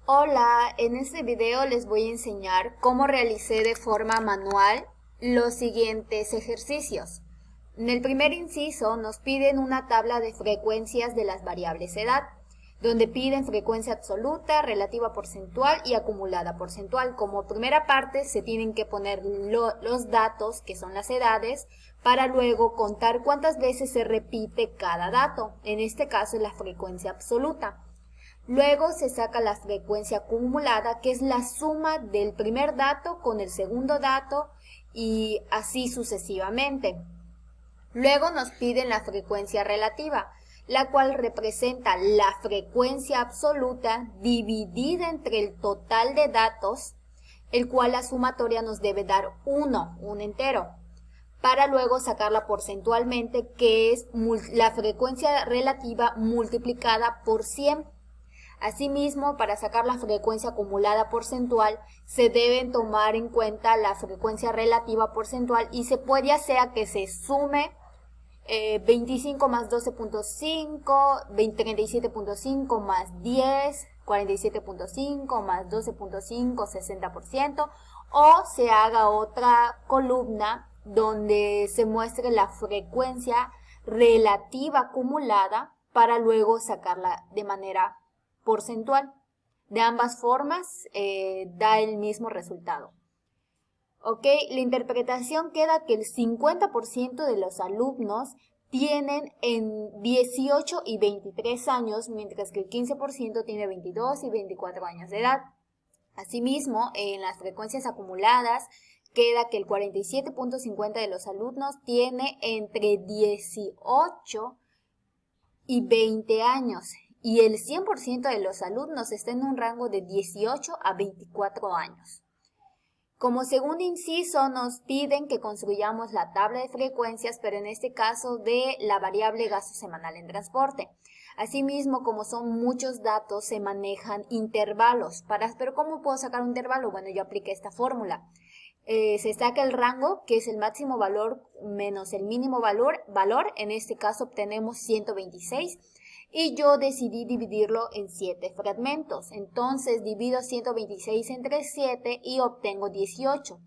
Hola, en este video les voy a enseñar cómo realicé de forma manual los siguientes ejercicios. En el primer inciso nos piden una tabla de frecuencias de las variables edad, donde piden frecuencia absoluta, relativa porcentual y acumulada porcentual. Como primera parte se tienen que poner los datos, que son las edades, para luego contar cuántas veces se repite cada dato. En este caso es la frecuencia absoluta. Luego se saca la frecuencia acumulada, que es la suma del primer dato con el segundo dato y así sucesivamente. Luego nos piden la frecuencia relativa, la cual representa la frecuencia absoluta dividida entre el total de datos, el cual la sumatoria nos debe dar 1, un entero, para luego sacarla porcentualmente, que es la frecuencia relativa multiplicada por 100. Asimismo, para sacar la frecuencia acumulada porcentual, se deben tomar en cuenta la frecuencia relativa porcentual y se puede hacer que se sume 25 más 12.5, 37.5 más 10, 47.5 más 12.5, 60%, o se haga otra columna donde se muestre la frecuencia relativa acumulada para luego sacarla de manera porcentual. De ambas formas da el mismo resultado. Ok, la interpretación queda que el 50% de los alumnos tienen en 18 y 23 años, mientras que el 15% tiene 22 y 24 años de edad. Asimismo, en las frecuencias acumuladas queda que el 47.50% de los alumnos tiene entre 18 y 20 años y el 100% de los alumnos está en un rango de 18 a 24 años. Como segundo inciso nos piden que construyamos la tabla de frecuencias, pero en este caso de la variable gasto semanal en transporte. Asimismo, como son muchos datos, se manejan intervalos. Pero ¿cómo puedo sacar un intervalo? Bueno, yo apliqué esta fórmula. Se saca el rango, que es el máximo valor menos el mínimo valor. En este caso obtenemos 126. Y yo decidí dividirlo en 7 fragmentos. Entonces divido 126 entre 7 y obtengo 18.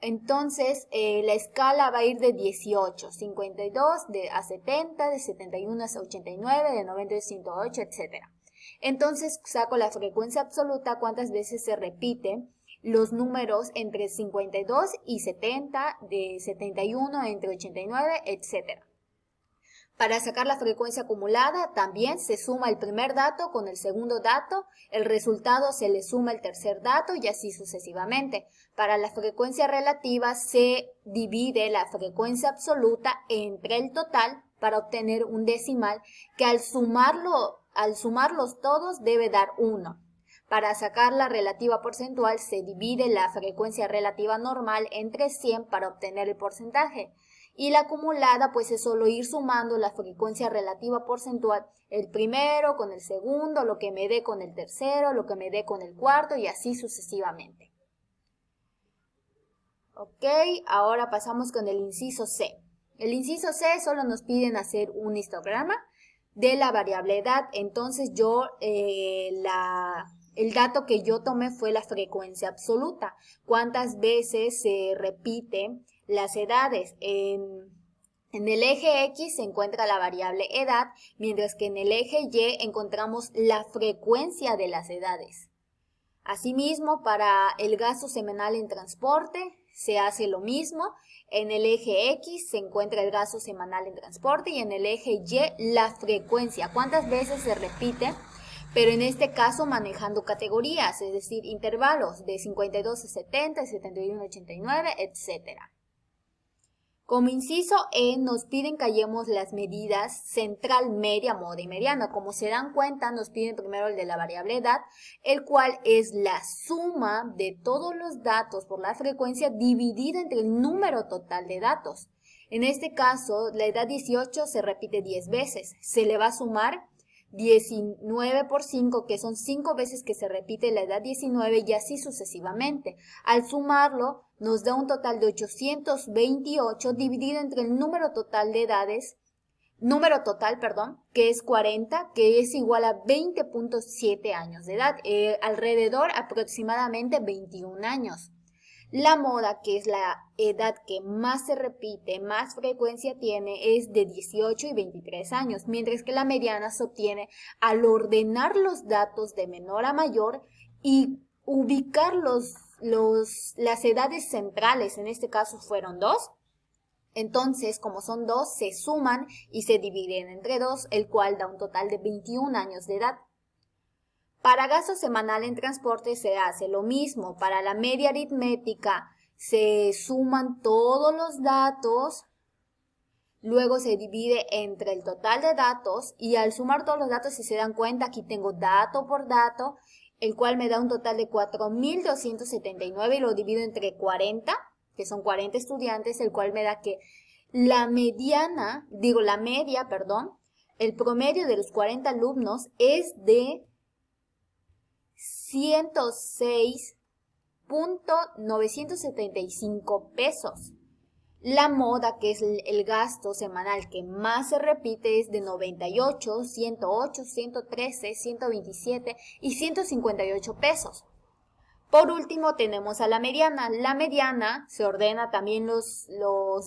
Entonces la escala va a ir de 18, 52 a 70, de 71 a 89, de 90 a 108, etc. Entonces saco la frecuencia absoluta, cuántas veces se repiten los números entre 52 y 70, de 71 entre 89, etc. Para sacar la frecuencia acumulada también se suma el primer dato con el segundo dato, el resultado se le suma el tercer dato y así sucesivamente. Para la frecuencia relativa se divide la frecuencia absoluta entre el total para obtener un decimal que al sumarlos todos debe dar 1. Para sacar la relativa porcentual se divide la frecuencia relativa normal entre 100 para obtener el porcentaje. Y la acumulada pues es solo ir sumando la frecuencia relativa porcentual, el primero con el segundo, lo que me dé con el tercero, lo que me dé con el cuarto y así sucesivamente. Ok, ahora pasamos con el inciso C. El inciso C solo nos piden hacer un histograma de la variable edad. Entonces el dato que yo tomé fue la frecuencia absoluta. ¿Cuántas veces se repite las edades? En el eje X se encuentra la variable edad, mientras que en el eje Y encontramos la frecuencia de las edades. Asimismo, para el gasto semanal en transporte se hace lo mismo. En el eje X se encuentra el gasto semanal en transporte y en el eje Y la frecuencia, cuántas veces se repite, pero en este caso manejando categorías, es decir, intervalos de 52 a 70, 71 a 89, etc. Como inciso E nos piden que hallemos las medidas central, media, moda y mediana. Como se dan cuenta, nos piden primero el de la variable edad, el cual es la suma de todos los datos por la frecuencia dividida entre el número total de datos. En este caso, la edad 18 se repite 10 veces. Se le va a sumar 19 por 5, que son 5 veces que se repite la edad 19 y así sucesivamente. Al sumarlo nos da un total de 828 dividido entre el número total de edades número total, perdón, que es 40, que es igual a 20.7 años de edad, alrededor aproximadamente 21 años. La moda, que es la edad que más se repite, más frecuencia tiene, es de 18 y 23 años, mientras que la mediana se obtiene al ordenar los datos de menor a mayor y ubicar las edades centrales, en este caso fueron 2. Entonces, como son 2, se suman y se dividen entre 2, el cual da un total de 21 años de edad. Para gasto semanal en transporte se hace lo mismo. Para la media aritmética se suman todos los datos, luego se divide entre el total de datos y al sumar todos los datos, si se dan cuenta, aquí tengo dato por dato, el cual me da un total de 4.279 y lo divido entre 40, que son 40 estudiantes, el cual me da que la media, el promedio de los 40 alumnos es de 106.975 pesos. La moda, que es el gasto semanal que más se repite, es de 98, 108, 113, 127 y 158 pesos. Por último tenemos a la mediana. La mediana se ordena también los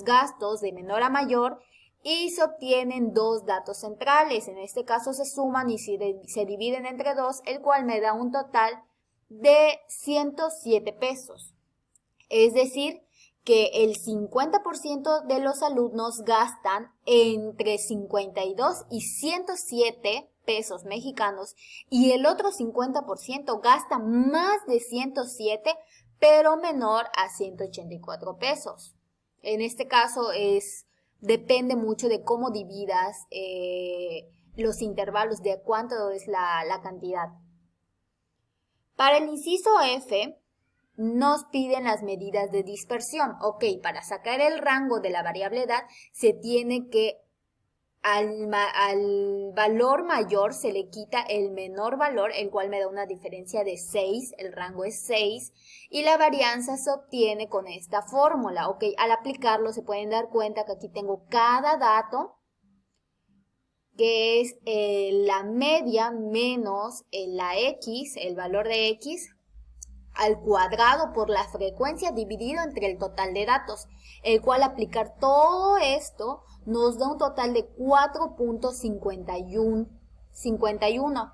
gastos de menor a mayor y se obtienen 2 datos centrales. En este caso se suman y se dividen entre 2, el cual me da un total de 107 pesos. Es decir, que el 50% de los alumnos gastan entre 52 y 107 pesos mexicanos y el otro 50% gasta más de 107, pero menor a 184 pesos. En este caso depende mucho de cómo dividas los intervalos, de cuánto es la cantidad. Para el inciso F, nos piden las medidas de dispersión. Ok, para sacar el rango de la variable edad, se tiene que al valor mayor se le quita el menor valor, el cual me da una diferencia de 6, el rango es 6, y la varianza se obtiene con esta fórmula. Ok, al aplicarlo se pueden dar cuenta que aquí tengo cada dato, que es la media menos la X, el valor de X, al cuadrado por la frecuencia dividido entre el total de datos, el cual aplicar todo esto nos da un total de 4.51.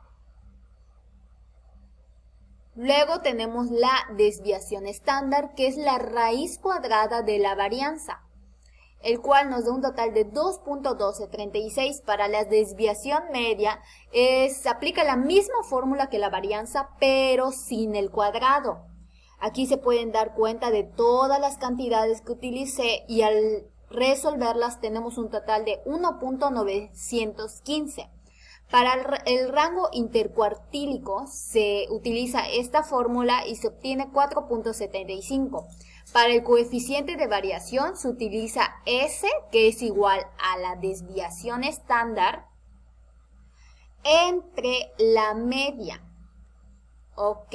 Luego tenemos la desviación estándar, que es la raíz cuadrada de la varianza, el cual nos da un total de 2.1236. Para la desviación media se aplica la misma fórmula que la varianza, pero sin el cuadrado. Aquí se pueden dar cuenta de todas las cantidades que utilicé y al resolverlas tenemos un total de 1.915. Para el rango intercuartílico se utiliza esta fórmula y se obtiene 4.75. Para el coeficiente de variación se utiliza S, que es igual a la desviación estándar entre la media. Ok,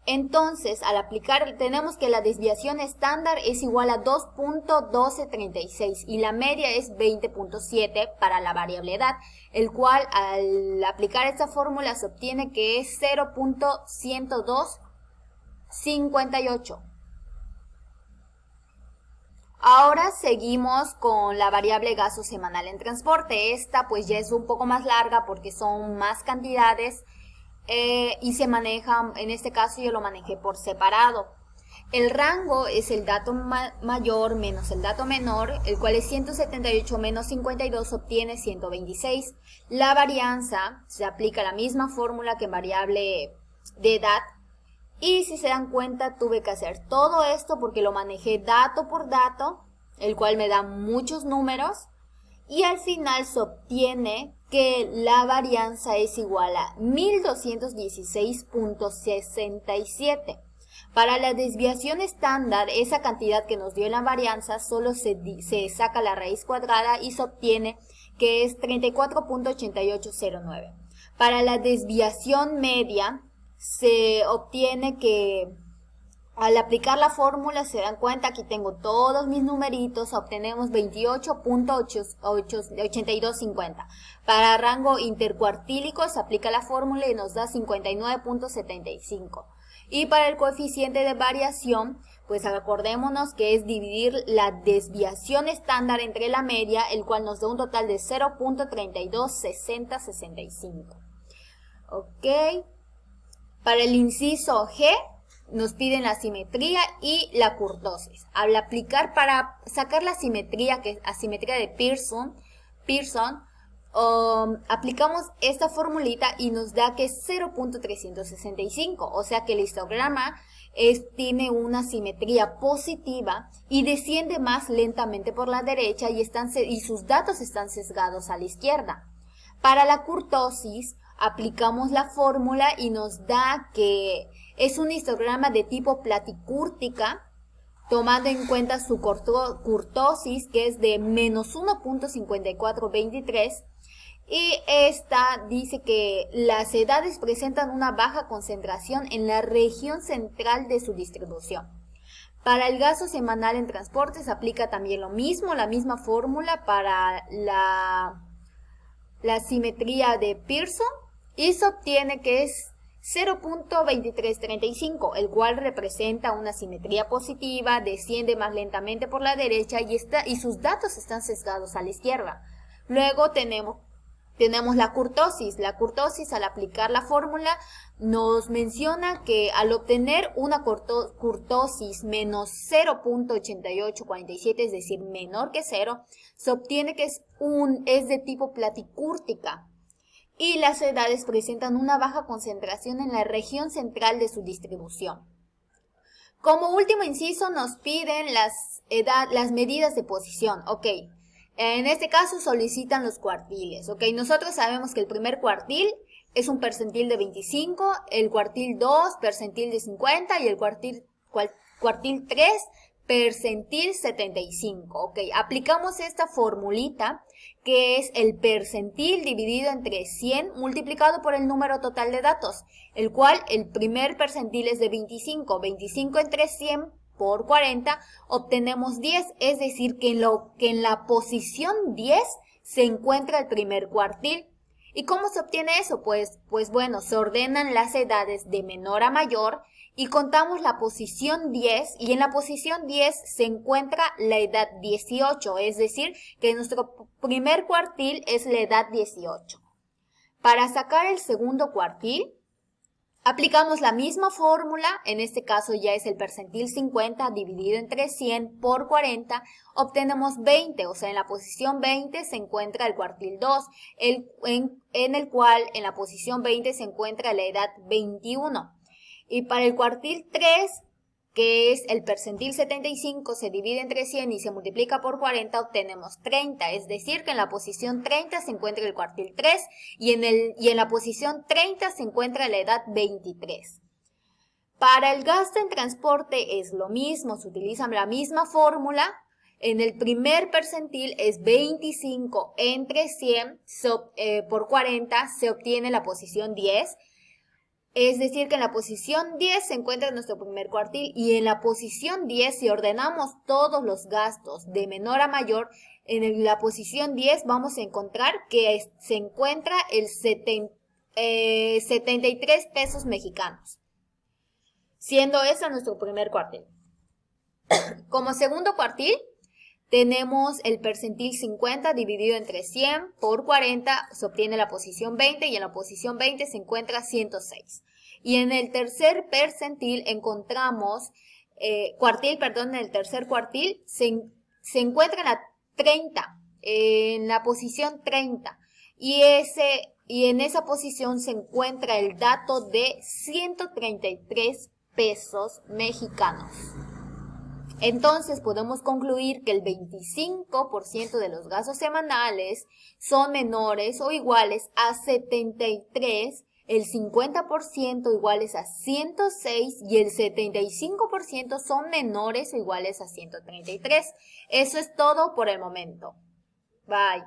entonces al aplicar tenemos que la desviación estándar es igual a 2.1236 y la media es 20.7 para la variable edad, el cual al aplicar esta fórmula se obtiene que es 0.10258. Ahora seguimos con la variable gasto semanal en transporte. Esta pues ya es un poco más larga porque son más cantidades y se maneja, en este caso yo lo manejé por separado. El rango es el dato mayor menos el dato menor, el cual es 178 menos 52 obtiene 126. La varianza se aplica la misma fórmula que en variable de edad. Y si se dan cuenta, tuve que hacer todo esto porque lo manejé dato por dato, el cual me da muchos números. Y al final se obtiene que la varianza es igual a 1216.67. Para la desviación estándar, esa cantidad que nos dio la varianza, solo se saca la raíz cuadrada y se obtiene que es 34.8809. Para la desviación media, se obtiene que Al aplicar la fórmula se dan cuenta, aquí tengo todos mis numeritos, obtenemos 28.8250. Para rango intercuartílico se aplica la fórmula y nos da 59.75. Y para el coeficiente de variación, pues acordémonos que es dividir la desviación estándar entre la media, el cual nos da un total de 0.326065. Ok. Para el inciso G, nos piden la simetría y la kurtosis. Al aplicar para sacar la simetría, que es asimetría de Pearson, aplicamos esta formulita y nos da que es 0.365, o sea que el histograma tiene una simetría positiva y desciende más lentamente por la derecha y sus datos están sesgados a la izquierda. Para la kurtosis aplicamos la fórmula y nos da que es un histograma de tipo platicúrtica, tomando en cuenta su kurtosis, que es de menos 1.5423, y esta dice que las edades presentan una baja concentración en la región central de su distribución. Para el gasto semanal en transporte se aplica también lo mismo, la misma fórmula para la simetría de Pearson, y se obtiene que es 0.2335, el cual representa una simetría positiva, desciende más lentamente por la derecha y sus datos están sesgados a la izquierda. Luego tenemos la kurtosis. La kurtosis, al aplicar la fórmula, nos menciona que al obtener una kurtosis menos 0.8847, es decir, menor que 0, se obtiene que es de tipo platicúrtica. Y las edades presentan una baja concentración en la región central de su distribución. Como último inciso nos piden las medidas de posición. Ok, en este caso solicitan los cuartiles. Ok, nosotros sabemos que el primer cuartil es un percentil de 25, el cuartil 2 percentil de 50 y el cuartil 3 percentil 75. Ok, aplicamos esta formulita que es el percentil dividido entre 100 multiplicado por el número total de datos, el cual el primer percentil es de 25. 25 entre 100 por 40 obtenemos 10, es decir que en la posición 10 se encuentra el primer cuartil. ¿Y cómo se obtiene eso? Pues bueno, se ordenan las edades de menor a mayor y contamos la posición 10, y en la posición 10 se encuentra la edad 18, es decir, que nuestro primer cuartil es la edad 18. Para sacar el segundo cuartil, aplicamos la misma fórmula, en este caso ya es el percentil 50 dividido entre 100 por 40, obtenemos 20, o sea, en la posición 20 se encuentra el cuartil 2, en el cual en la posición 20 se encuentra la edad 21. Y para el cuartil 3, que es el percentil 75, se divide entre 100 y se multiplica por 40, obtenemos 30. Es decir, que en la posición 30 se encuentra el cuartil 3 y en la posición 30 se encuentra la edad 23. Para el gasto en transporte es lo mismo, se utiliza la misma fórmula. En el primer percentil es 25 entre 100 por 40, se obtiene la posición 10. Es decir, que en la posición 10 se encuentra nuestro primer cuartil y en la posición 10, si ordenamos todos los gastos de menor a mayor, en la posición 10 vamos a encontrar que se encuentra el 73 pesos mexicanos, siendo ese nuestro primer cuartil. Como segundo cuartil, tenemos el percentil 50 dividido entre 100 por 40, se obtiene la posición 20 y en la posición 20 se encuentra 106. Y en el tercer percentil encontramos, en el tercer cuartil se encuentra en la 30, en la posición 30. Y en esa posición se encuentra el dato de 133 pesos mexicanos. Entonces podemos concluir que el 25% de los gastos semanales son menores o iguales a 73, el 50% iguales a 106 y el 75% son menores o iguales a 133. Eso es todo por el momento. Bye.